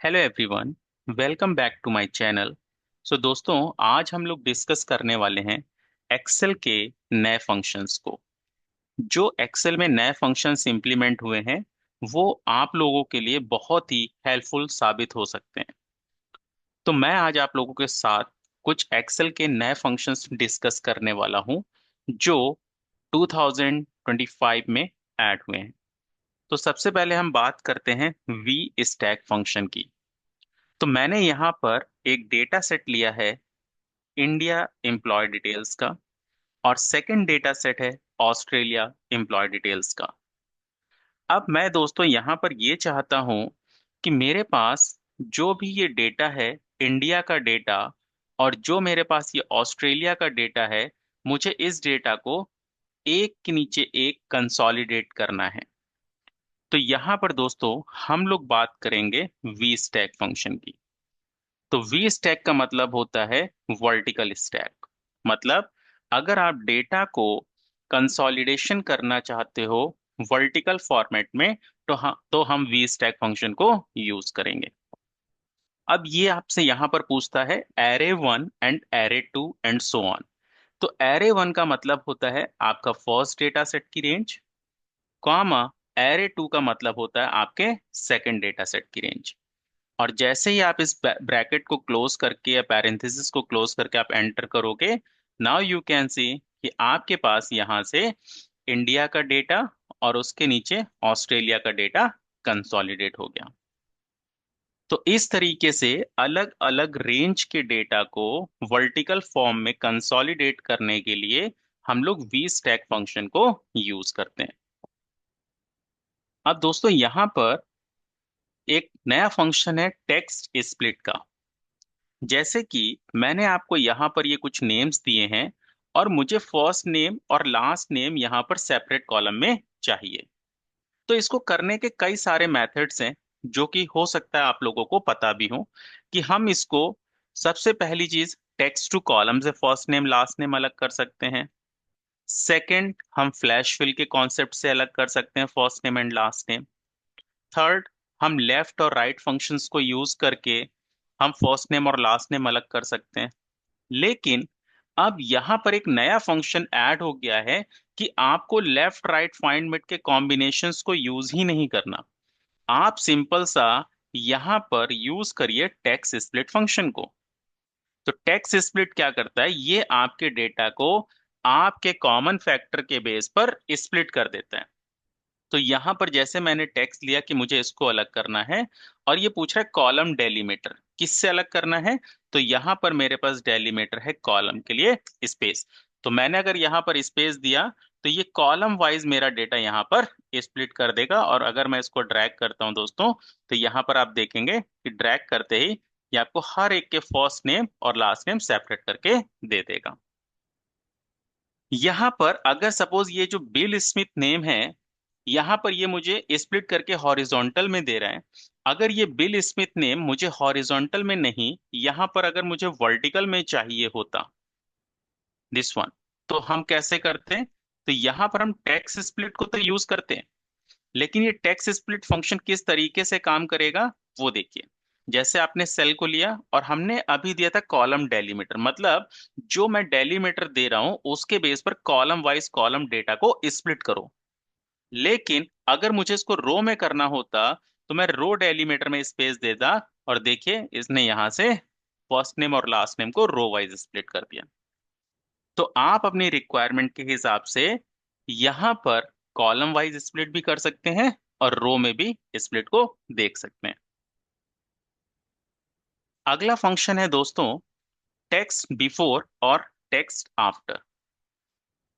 Hello everyone. Welcome back to my channel. So दोस्तों, आज हम लोग डिस्कस करने वाले हैं एक्सेल के नए फंक्शंस को। जो एक्सेल में नए फंक्शंस इंप्लीमेंट हुए हैं वो आप लोगों के लिए बहुत ही हेल्पफुल साबित हो सकते हैं। तो मैं आज आप लोगों के साथ कुछ एक्सेल के नए फंक्शंस डिस्कस करने वाला हूं जो 2025 में ऐड हुए हैं। तो सबसे पहले हम बात करते हैं वी स्टैक फंक्शन की। तो मैंने यहाँ पर एक डेटा सेट लिया है इंडिया एम्प्लॉय डिटेल्स का, और सेकंड डेटा सेट है ऑस्ट्रेलिया एम्प्लॉय डिटेल्स का। अब मैं दोस्तों यहाँ पर ये चाहता हूँ कि मेरे पास जो भी ये डेटा है, इंडिया का डेटा, और जो मेरे पास ये ऑस्ट्रेलिया का डेटा है, मुझे इस डेटा को एक के नीचे एक कंसोलिडेट करना है। तो यहाँ पर दोस्तों हम लोग बात करेंगे वी स्टैक फंक्शन की। तो वी स्टैक का मतलब होता है वर्टिकल स्टैक। मतलब अगर आप डेटा को कंसोलिडेशन करना चाहते हो वर्टिकल फॉर्मेट में, तो हम वी स्टैक फंक्शन को यूज करेंगे। अब ये आपसे यहाँ पर पूछता है array one and array two and so on. तो एरे वन का मतलब होता है आपका फर्स्ट डेटा सेट की रेंज, कॉमा एरे टू का मतलब होता है आपके सेकंड डेटा सेट की रेंज। और जैसे ही आप इस ब्रैकेट को क्लोज करके या पैरेंथेसिस को क्लोज करके आप एंटर करोगे, नाउ यू कैन सी कि आपके पास यहाँ से इंडिया का डेटा और उसके नीचे ऑस्ट्रेलिया का डेटा कंसोलिडेट हो गया। तो इस तरीके से अलग अलग रेंज के डेटा को वर्टिकल फॉर्म में कंसोलिडेट करने के लिए हम लोग वी स्टैक फंक्शन को यूज करते हैं। अब दोस्तों यहाँ पर एक नया फंक्शन है टेक्स्ट स्प्लिट का। जैसे कि मैंने आपको यहाँ पर ये कुछ नेम्स दिए हैं और मुझे फर्स्ट नेम और लास्ट नेम यहाँ पर सेपरेट कॉलम में चाहिए। तो इसको करने के कई सारे मेथड्स हैं जो कि हो सकता है आप लोगों को पता भी हो कि हम इसको सबसे पहली चीज टेक्स्ट टू कॉलम से फर्स्ट नेम लास्ट नेम अलग कर सकते हैं। सेकंड, हम फ्लैश फिल के कॉन्सेप्ट से अलग कर सकते हैं first name and last name. Third, हम लेफ्ट और राइट फंक्शंस को यूज करके हम फर्स्ट नेम और लास्ट नेम अलग कर सकते हैं। लेकिन अब यहां पर एक नया फंक्शन ऐड हो गया है कि आपको लेफ्ट राइट फाइंड बिट के कॉम्बिनेशंस को यूज ही नहीं करना। आप सिंपल सा यहां पर यूज करिए टेक्स्ट स्प्लिट फंक्शन को। तो टेक्स्ट स्प्लिट क्या करता है, ये आपके डेटा को आपके कॉमन फैक्टर के बेस पर स्प्लिट कर देता है। तो यहां पर जैसे मैंने टेक्स्ट लिया कि मुझे इसको अलग करना है, और ये पूछ रहा है कॉलम डेलीमीटर किससे अलग करना है। तो यहां पर मेरे पास डेलीमीटर है कॉलम के लिए स्पेस। तो मैंने अगर यहां पर स्पेस दिया तो ये कॉलम वाइज मेरा डेटा यहां पर स्प्लिट कर देगा। और अगर मैं इसको ड्रैग करता हूं दोस्तों, तो यहां पर आप देखेंगे कि ड्रैग करते ही ये आपको हर एक के फर्स्ट नेम और लास्ट नेम सेपरेट करके दे देगा। यहां पर अगर सपोज ये जो बिल स्मिथ नेम है, यहां पर ये मुझे स्प्लिट करके हॉरिजॉन्टल में दे रहा है। अगर ये बिल स्मिथ नेम मुझे हॉरिजॉन्टल में नहीं, यहां पर अगर मुझे वर्टिकल में चाहिए होता, दिस वन, तो हम कैसे करते हैं? तो यहां पर हम टेक्स्ट स्प्लिट को तो यूज करते हैं, लेकिन ये टेक्स्ट स्प्लिट फंक्शन किस तरीके से काम करेगा वो देखिए। जैसे आपने सेल को लिया और हमने अभी दिया था कॉलम डेलीमीटर, मतलब जो मैं डेलीमीटर दे रहा हूं उसके बेस पर कॉलम वाइज कॉलम डेटा को स्प्लिट करो। लेकिन अगर मुझे इसको रो में करना होता तो मैं रो डेलीमीटर में स्पेस देता, और देखिए इसने यहां से फर्स्ट नेम और लास्ट नेम को रो वाइज स्प्लिट कर दिया। तो आप अपनी रिक्वायरमेंट के हिसाब से यहां पर कॉलम वाइज स्प्लिट भी कर सकते हैं और रो में भी स्प्लिट को देख सकते हैं। अगला फंक्शन है दोस्तों टेक्स्ट बिफोर और टेक्स्ट आफ्टर।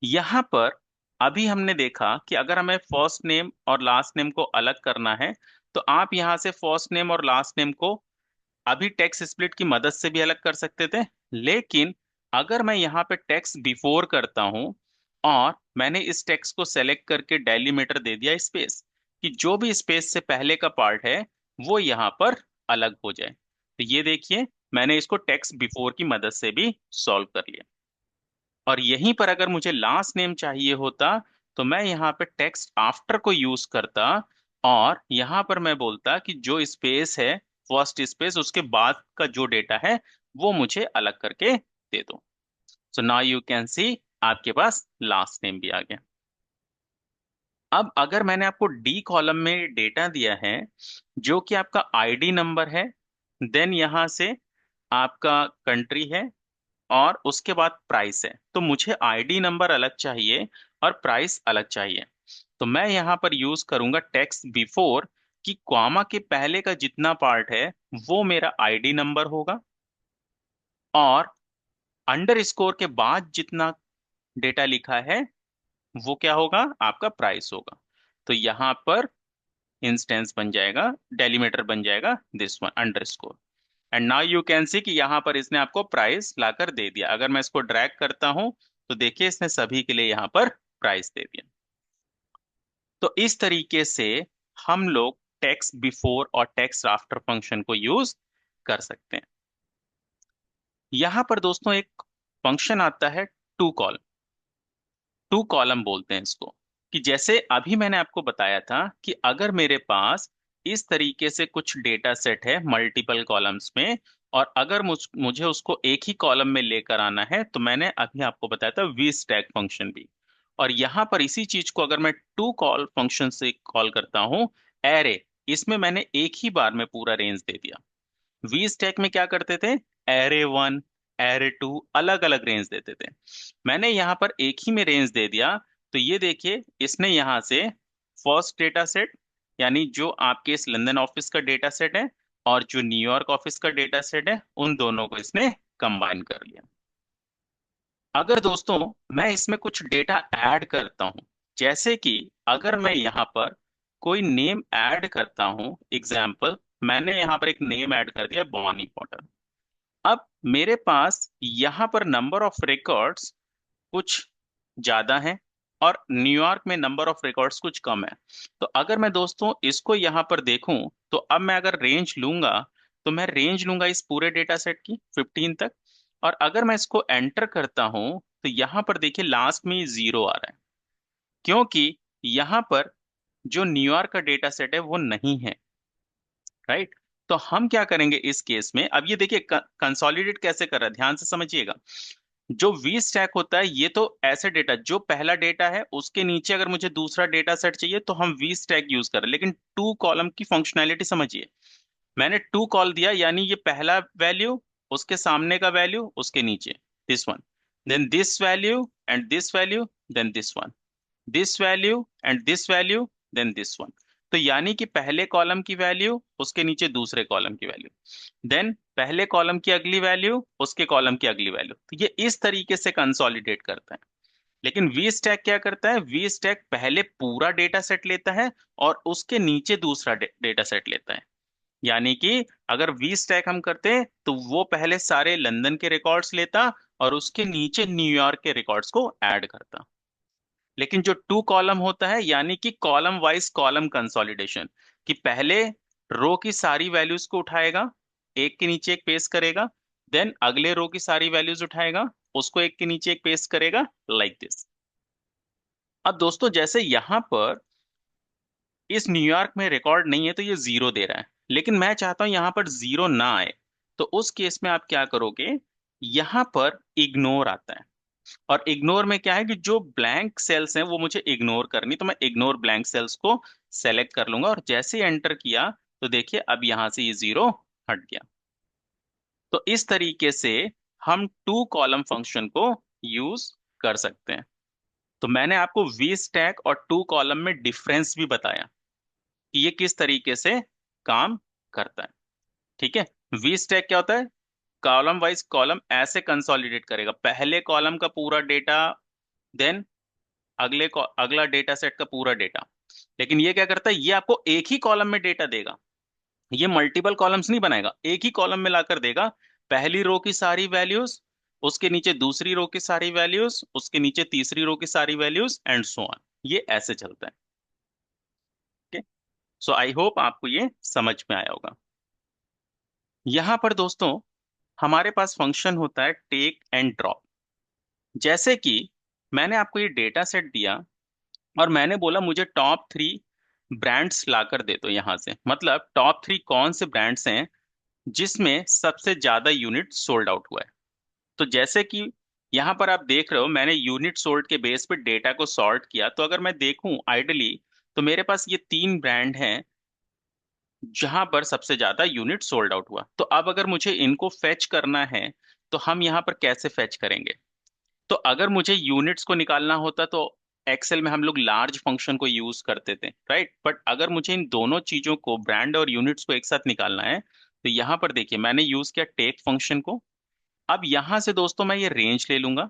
यहां पर अभी हमने देखा कि अगर हमें फर्स्ट नेम और लास्ट नेम को अलग करना है, तो आप यहां से फर्स्ट नेम और लास्ट नेम को अभी टेक्स्ट स्प्लिट की मदद से भी अलग कर सकते थे। लेकिन अगर मैं यहाँ पे टेक्स्ट बिफोर करता हूं और मैंने इस टेक्स्ट को सेलेक्ट करके डेलीमीटर दे दिया स्पेस, कि जो भी स्पेस से पहले का पार्ट है वो यहाँ पर अलग हो जाए, तो ये देखिए मैंने इसको टेक्स्ट बिफोर की मदद से भी सॉल्व कर लिया। और यहीं पर अगर मुझे लास्ट नेम चाहिए होता तो मैं यहाँ पे टेक्स्ट आफ्टर को यूज करता, और यहाँ पर मैं बोलता कि जो स्पेस है फर्स्ट स्पेस उसके बाद का जो डेटा है वो मुझे अलग करके दे दो। So now you can see आपके पास लास्ट नेम भी आ गया। अब अगर मैंने आपको डी कॉलम में डेटा दिया है जो कि आपका आईडी नंबर है, देन यहां से आपका कंट्री है और उसके बाद प्राइस है, तो मुझे आईडी नंबर अलग चाहिए और प्राइस अलग चाहिए। तो मैं यहाँ पर यूज करूंगा टेक्स्ट बिफोर, कि कॉमा के पहले का जितना पार्ट है वो मेरा आईडी नंबर होगा, और अंडर स्कोर के बाद जितना डेटा लिखा है वो क्या होगा, आपका प्राइस होगा। तो यहाँ पर इंस्टेंस बन जाएगा, डेलीमीटर बन जाएगा this one under score. And now you can see कि यहाँ पर इसने आपको प्राइस लाकर दे दिया। अगर मैं इसको ड्रैग करता हूं तो देखिए इसने सभी के लिए यहाँ पर प्राइस दे दिया। तो इस तरीके से हम लोग टेक्स्ट बिफोर और टेक्स्ट आफ्टर फंक्शन को यूज कर सकते हैं। यहाँ पर दोस्तों एक फंक्शन आता है टू कॉल, टू कॉलम बोलते हैं इसको। कि जैसे अभी मैंने आपको बताया था कि अगर मेरे पास इस तरीके से कुछ डेटा सेट है मल्टीपल कॉलम्स में, और अगर मुझे उसको एक ही कॉलम में लेकर आना है, तो मैंने अभी आपको बताया था वी स्टैक फंक्शन भी। और यहाँ पर इसी चीज को अगर मैं टू कॉल फंक्शन से कॉल करता हूँ, एरे, इसमें मैंने एक ही बार में पूरा रेंज दे दिया। वी स्टैक में क्या करते थे, एरे वन, एरे टू, अलग अलग रेंज देते थे। मैंने यहाँ पर एक ही में रेंज दे दिया। तो ये देखिए इसने यहाँ से फर्स्ट डेटा सेट, यानी जो आपके इस लंदन ऑफिस का डेटा सेट है और जो न्यूयॉर्क ऑफिस का डेटा सेट है, उन दोनों को इसने कंबाइन कर लिया। अगर दोस्तों मैं इसमें कुछ डेटा ऐड करता हूं, जैसे कि अगर मैं यहाँ पर कोई नेम ऐड करता हूं, एग्जाम्पल मैंने यहाँ पर एक नेम ऐड कर दिया बॉनी पॉटर। अब मेरे पास यहाँ पर नंबर ऑफ रिकॉर्ड्स कुछ ज्यादा है और न्यूयॉर्क में नंबर ऑफ रिकॉर्ड्स कुछ कम है। तो अगर मैं दोस्तों इसको यहाँ पर देखूं, तो अब मैं अगर रेंज लूंगा, तो मैं रेंज लूंगा इस पूरे डेटा सेट की 15 तक। और अगर मैं इसको एंटर करता हूं तो यहाँ पर देखिए लास्ट में जीरो आ रहा है, क्योंकि यहाँ पर जो न्यूयॉर्क का डेटा सेट है वो नहीं है। राइट। तो हम क्या करेंगे इस केस में, अब ये देखिए कंसोलिडेट कैसे कर रहा है, ध्यान से समझिएगा। जो वी स्टैक होता है ये तो ऐसे डेटा, जो पहला डेटा है उसके नीचे अगर मुझे दूसरा डेटा सेट चाहिए तो हम वी स्टैक यूज कर रहे हैं। लेकिन टू कॉलम की फंक्शनैलिटी समझिए, मैंने टू कॉल दिया यानी ये पहला वैल्यू, उसके सामने का वैल्यू, उसके नीचे this one, then this value and this value, then this one, this value and this value, then this one. तो यानी कि पहले कॉलम की वैल्यू उसके नीचे दूसरे कॉलम की वैल्यू, देन पहले कॉलम की अगली वैल्यू उसके कॉलम की अगली वैल्यू। तो ये इस तरीके से कंसोलिडेट करता है। लेकिन वी स्टैक क्या करता है, वी स्टैक पहले पूरा डेटा सेट लेता है और उसके नीचे दूसरा डेटा सेट लेता है। यानी कि अगर वी स्टैक हम करते तो वो पहले सारे लंदन के रिकॉर्ड्स लेता और उसके नीचे न्यूयॉर्क के रिकॉर्ड्स को ऐड करता। लेकिन जो टू कॉलम होता है, यानी कि कॉलम वाइज कॉलम कंसोलिडेशन, कि पहले रो की सारी वैल्यूज को उठाएगा, एक के नीचे एक पेस्ट करेगा, देन अगले रो की सारी वैल्यूज उठाएगा, उसको एक के नीचे एक पेस्ट करेगा, लाइक दिस। अब दोस्तों जैसे यहां पर इस न्यूयॉर्क में रिकॉर्ड नहीं है तो ये जीरो दे रहा है, लेकिन मैं चाहता हूं यहां पर जीरो ना आए। तो उस केस में आप क्या करोगे, यहां पर इग्नोर आता है। और इग्नोर में क्या है कि जो ब्लैंक सेल्स हैं वो मुझे इग्नोर करनी, तो मैं इग्नोर ब्लैंक सेल्स को सेलेक्ट कर लूंगा, और जैसे ही एंटर किया तो देखिए अब यहां से ये जीरो हट गया। तो इस तरीके से हम टू कॉलम फंक्शन को यूज कर सकते हैं। तो मैंने आपको वी स्टैक और टू कॉलम में डिफरेंस भी बताया कि ये किस तरीके से काम करता है। ठीक है। वी स्टैक क्या होता है, कॉलम वाइज कॉलम ऐसे कंसोलिडेट करेगा, पहले कॉलम का पूरा डेटा, देन अगला डेटा सेट का पूरा डेटा। लेकिन ये क्या करता है, ये आपको एक ही कॉलम में डेटा देगा, ये मल्टीपल कॉलम्स नहीं बनाएगा, एक ही कॉलम में लाकर देगा। पहली रो की सारी वैल्यूज, उसके नीचे दूसरी रो की सारी वैल्यूज, उसके नीचे तीसरी रो की सारी वैल्यूज एंड सो ऑन। ये ऐसे चलता है। ओके। सो आई होप आपको ये समझ में आया होगा। यहां पर दोस्तों हमारे पास फंक्शन होता है टेक एंड ड्रॉप। जैसे कि मैंने आपको ये डेटा सेट दिया और मैंने बोला मुझे टॉप 3 ब्रांड्स लाकर दे दो यहां से, मतलब टॉप 3 कौन से ब्रांड्स हैं जिसमें सबसे ज्यादा यूनिट सोल्ड आउट हुआ है। तो जैसे कि यहां पर आप देख रहे हो, मैंने यूनिट सोल्ड के बेस पे डेटा को सॉर्ट किया। तो अगर मैं देखूं आइडली, तो मेरे पास ये तीन ब्रांड हैं जहां पर सबसे ज्यादा यूनिट सोल्ड आउट हुआ। तो अब अगर मुझे इनको फेच करना है, तो हम यहाँ पर कैसे फेच करेंगे? तो अगर मुझे यूनिट्स को निकालना होता तो एक्सेल में हम लोग लार्ज फंक्शन को यूज करते थे, राइट? बट अगर मुझे इन दोनों चीजों को, ब्रांड और यूनिट्स को एक साथ निकालना है, तो यहाँ पर देखिए मैंने यूज किया टेक फंक्शन को। अब यहां से दोस्तों मैं ये रेंज ले लूंगा।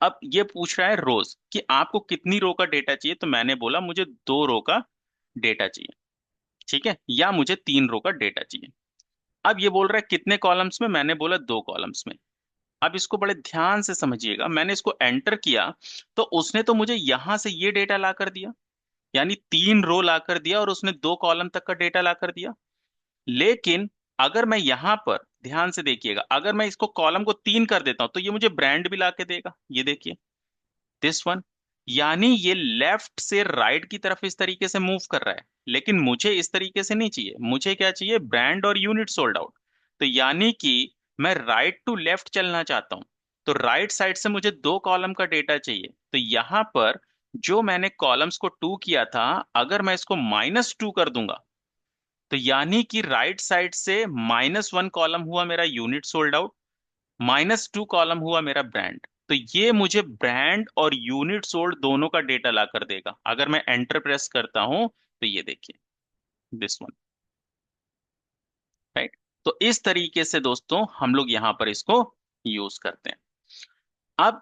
अब ये पूछ रहा है रोज कि आपको कितनी रो का डेटा चाहिए, तो मैंने बोला मुझे 2 रो का डेटा चाहिए, ठीक है, या मुझे 3 रो का डेटा चाहिए। अब ये बोल रहा है कितने कॉलम्स में, मैंने बोला 2 कॉलम्स में। अब इसको बड़े ध्यान से समझिएगा, मैंने इसको एंटर किया तो उसने तो मुझे यहां से ये डेटा ला कर दिया, यानी 3 रो ला कर दिया, और उसने 2 कॉलम तक का डेटा ला कर दिया। लेकिन अगर मैं यहां पर ध्यान से देखिएगा, अगर मैं इसको कॉलम को 3 कर देता हूं, तो ये मुझे ब्रांड भी ला के देगा, ये देखिए, दिस वन। यानी ये लेफ्ट से राइट की तरफ इस तरीके से मूव कर रहा है। लेकिन मुझे इस तरीके से नहीं चाहिए, मुझे क्या चाहिए? ब्रांड और यूनिट सोल्ड आउट। तो यानी कि मैं राइट टू लेफ्ट चलना चाहता हूं, तो राइट साइड से मुझे 2 कॉलम का डेटा चाहिए। तो यहां पर जो मैंने कॉलम्स को 2 किया था, अगर मैं इसको -2 कर दूंगा, तो यानी कि राइट साइड से -1 कॉलम हुआ मेरा यूनिट सोल्ड आउट, -2 कॉलम हुआ मेरा ब्रांड। तो ये मुझे ब्रांड और यूनिट सोल्ड दोनों का डेटा ला कर देगा। अगर मैं एंटर प्रेस करता हूं, तो ये देखिए, दिस वन, राइट? तो इस तरीके से दोस्तों हम लोग यहां पर इसको यूज करते हैं। अब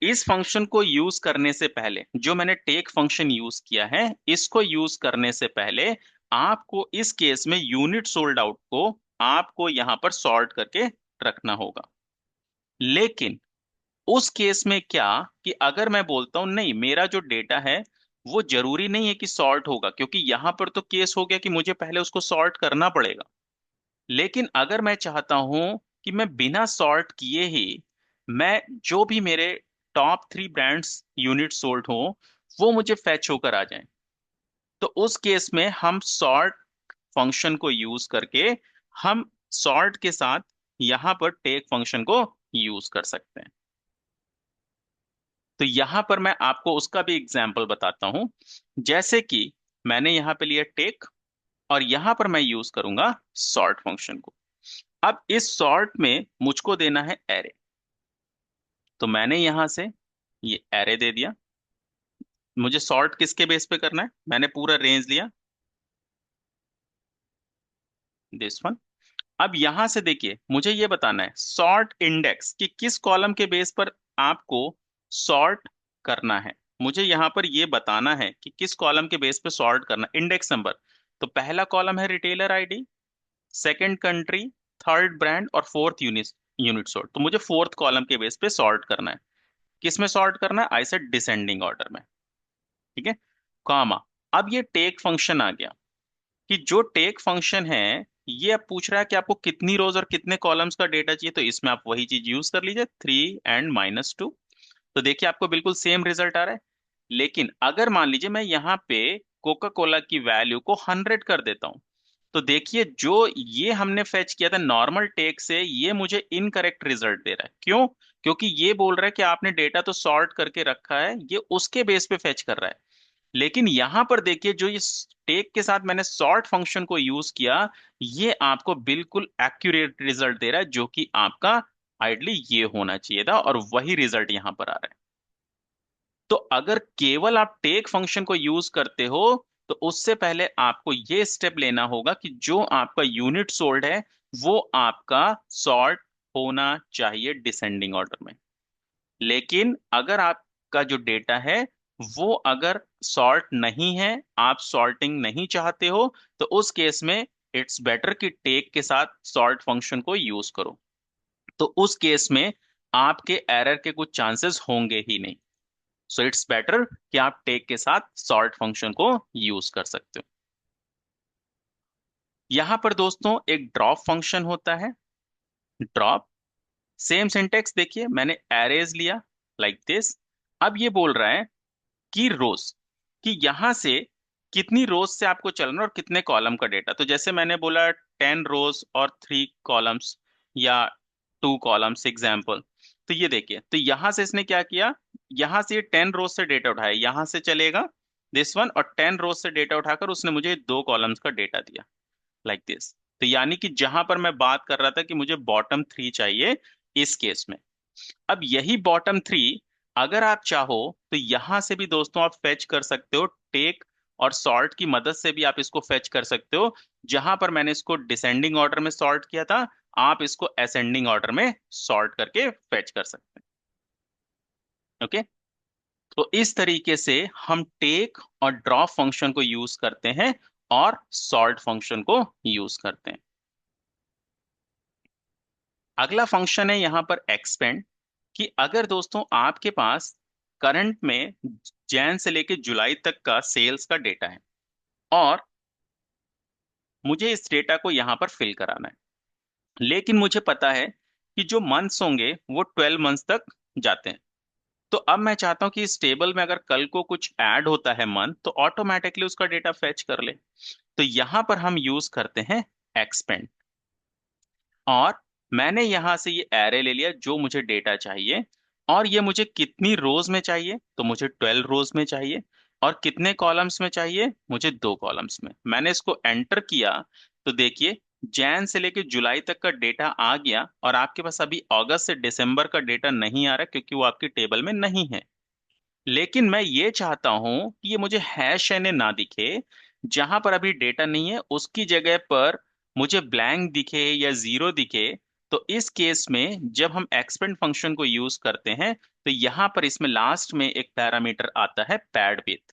इस फंक्शन को यूज करने से पहले, जो मैंने टेक फंक्शन यूज किया है, इसको यूज करने से पहले आपको इस केस में यूनिट सोल्ड आउट को आपको यहां पर सॉर्ट करके रखना होगा। लेकिन उस केस में क्या, कि अगर मैं बोलता हूं नहीं, मेरा जो डेटा है वो जरूरी नहीं है कि सॉर्ट होगा, क्योंकि यहां पर तो केस हो गया कि मुझे पहले उसको सॉर्ट करना पड़ेगा। लेकिन अगर मैं चाहता हूं कि मैं बिना सॉर्ट किए ही, मैं जो भी मेरे टॉप 3 ब्रांड्स यूनिट सोल्ड हो, वो मुझे फैच होकर आ जाएं, तो उस केस में हम सॉर्ट फंक्शन को यूज करके हम सॉर्ट के साथ यहां पर टेक फंक्शन को यूज कर सकते हैं। तो यहां पर मैं आपको उसका भी एग्जाम्पल बताता हूं। जैसे कि मैंने यहां पे लिया टेक, और यहां पर मैं यूज करूंगा सॉर्ट फंक्शन को। अब इस सॉर्ट में मुझको देना है एरे, तो मैंने यहां से ये एरे दे दिया। मुझे सॉर्ट किसके बेस पे करना है? मैंने पूरा रेंज लिया, दिस वन। अब यहां से देखिए, मुझे ये बताना है सॉर्ट इंडेक्स, कि किस कॉलम के बेस पर आपको सॉर्ट करना है। मुझे यहां पर ये बताना है कि किस कॉलम के बेस पे सॉर्ट करना है, इंडेक्स नंबर। तो पहला कॉलम है retailer ID, second country, third brand, और फोर्थ यूनिट यूनिट सॉर्ट। तो मुझे फोर्थ कॉलम के बेस पे सॉर्ट करना है। किस में सॉर्ट करना है? आई सेड डिसेंडिंग ऑर्डर में, ठीक है, कॉमा। अब ये टेक फंक्शन आ गया, कि जो टेक फंक्शन है, ये अब पूछ रहा है कि आपको कितनी रोज और कितने कॉलम्स का डेटा चाहिए। तो इसमें आप वही चीज यूज कर लीजिए, 3 and -2। तो देखिए आपको बिल्कुल सेम रिजल्ट आ रहा है। लेकिन अगर मान लीजिए मैं यहाँ पे कोका कोला की वैल्यू को 100 कर देता हूँ, तो देखिए जो ये हमने फेच किया था नॉर्मल टेक से, ये मुझे इनकरेक्ट रिजल्ट दे रहा है। क्यों? क्योंकि ये बोल रहा है कि आपने डेटा तो सॉर्ट करके रखा है, ये उसके बेस पे फेच कर रहा है। लेकिन यहां पर देखिए, जो ये टेक के साथ मैंने सॉर्ट फंक्शन को यूज किया, ये आपको बिल्कुल एक्यूरेट रिजल्ट दे रहा है, जो कि आपका आइडली ये होना चाहिए था, और वही रिजल्ट यहां पर आ रहा है। तो अगर केवल आप टेक फंक्शन को यूज करते हो, तो उससे पहले आपको ये स्टेप लेना होगा कि जो आपका यूनिट सोल्ड है, वो आपका सॉर्ट होना चाहिए डिसेंडिंग ऑर्डर में। लेकिन अगर आपका जो डेटा है वो अगर सॉर्ट नहीं है, आप सॉर्टिंग नहीं चाहते हो, तो उस केस में इट्स बेटर कि टेक के साथ सॉर्ट फंक्शन को यूज करो। तो उस केस में आपके एरर के कुछ चांसेस होंगे ही नहीं। सो इट्स बेटर कि आप टेक के साथ सॉर्ट फंक्शन को यूज कर सकते हो। यहां पर दोस्तों एक ड्रॉप फंक्शन होता है, ड्रॉप। सेम सिंटेक्स देखिए, मैंने एरेज लिया लाइक दिस। अब ये बोल रहा है कि रोज, कि यहां से कितनी रोज से आपको चलना और कितने कॉलम का डेटा। तो जैसे मैंने बोला 10 रोज और 3 कॉलम्स या 2 कॉलम्स एग्जाम्पल। तो ये देखिए, तो यहां से इसने क्या किया, यहां से 10 रोज से डेटा उठाया, यहां से चलेगा दिस वन, और 10 रोज से डेटा उठाकर उसने मुझे 2 कॉलम्स का डेटा दिया, लाइक दिस। तो यानी कि जहां पर मैं बात कर रहा था कि मुझे बॉटम 3 चाहिए, इस केस में अब यही बॉटम 3 अगर आप चाहो तो यहां से भी दोस्तों आप फेच कर सकते हो, टेक और सॉर्ट की मदद से भी आप इसको फेच कर सकते हो। जहां पर मैंने इसको डिसेंडिंग ऑर्डर में सॉर्ट किया था, आप इसको असेंडिंग ऑर्डर में सॉर्ट करके फेच कर सकते हैं। ओके, तो इस तरीके से हम टेक और ड्रॉप फंक्शन को यूज करते हैं और सॉर्ट फंक्शन को यूज करते हैं। अगला फंक्शन है यहां पर एक्सपेंड, कि अगर दोस्तों आपके पास करंट में जैन से लेके जुलाई तक का सेल्स का डेटा है और मुझे इस डेटा को यहां पर फिल कराना है, लेकिन मुझे पता है कि जो मंथ्स होंगे वो 12 मंथ्स तक जाते हैं। तो अब मैं चाहता हूं कि इस टेबल में अगर कल को कुछ ऐड होता है मंथ, तो ऑटोमेटिकली उसका डेटा फेच कर ले। तो यहां पर हम यूज करते हैं एक्सपेंड, और मैंने यहां से ये एरे ले लिया जो मुझे डेटा चाहिए, और ये मुझे कितनी रोज में चाहिए, तो मुझे 12 रोज में चाहिए। और कितने कॉलम्स में चाहिए, मुझे 2 कॉलम्स में। मैंने इसको एंटर किया, तो देखिए जैन से लेके जुलाई तक का डेटा आ गया, और आपके पास अभी अगस्त से दिसंबर का डेटा नहीं आ रहा क्योंकि वो आपकी टेबल में नहीं है। लेकिन मैं ये चाहता हूं कि ये मुझे हैश एन ना दिखे, जहां पर अभी डेटा नहीं है उसकी जगह पर मुझे ब्लैंक दिखे या जीरो दिखे। तो इस केस में जब हम एक्सपेंड फंक्शन को यूज करते हैं, तो यहां पर इसमें लास्ट में एक पैरामीटर आता है पैड विथ।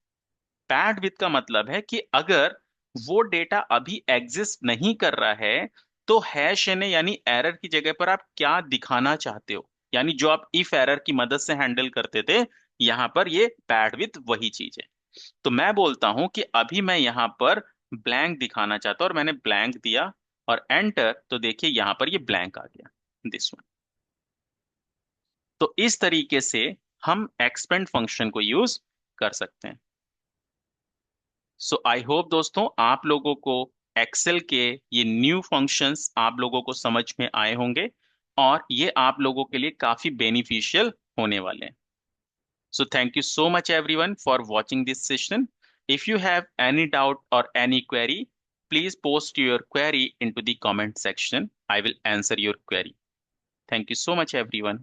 पैड विथ का मतलब है कि अगर वो डेटा अभी एग्जिस्ट नहीं कर रहा है, तो हैश एन यानी एरर की जगह पर आप क्या दिखाना चाहते हो, यानी जो आप इफ एरर की मदद से हैंडल करते थे, यहां पर ये पैड विथ वही चीज है। तो मैं बोलता हूं कि अभी मैं यहां पर ब्लैंक दिखाना चाहता हूं, और मैंने ब्लैंक दिया और एंटर, तो देखिए यहां पर ये ब्लैंक आ गया, दिस वन। तो इस तरीके से हम एक्सपेंड फंक्शन को यूज कर सकते हैं। सो आई होप दोस्तों आप लोगों को एक्सेल के ये न्यू फंक्शंस आप लोगों को समझ में आए होंगे, और ये आप लोगों के लिए काफी बेनिफिशियल होने वाले हैं। So thank you so much everyone for watching this session. If you have any doubt or any query, please post your query into the comment section. I will answer your query. Thank you so much everyone.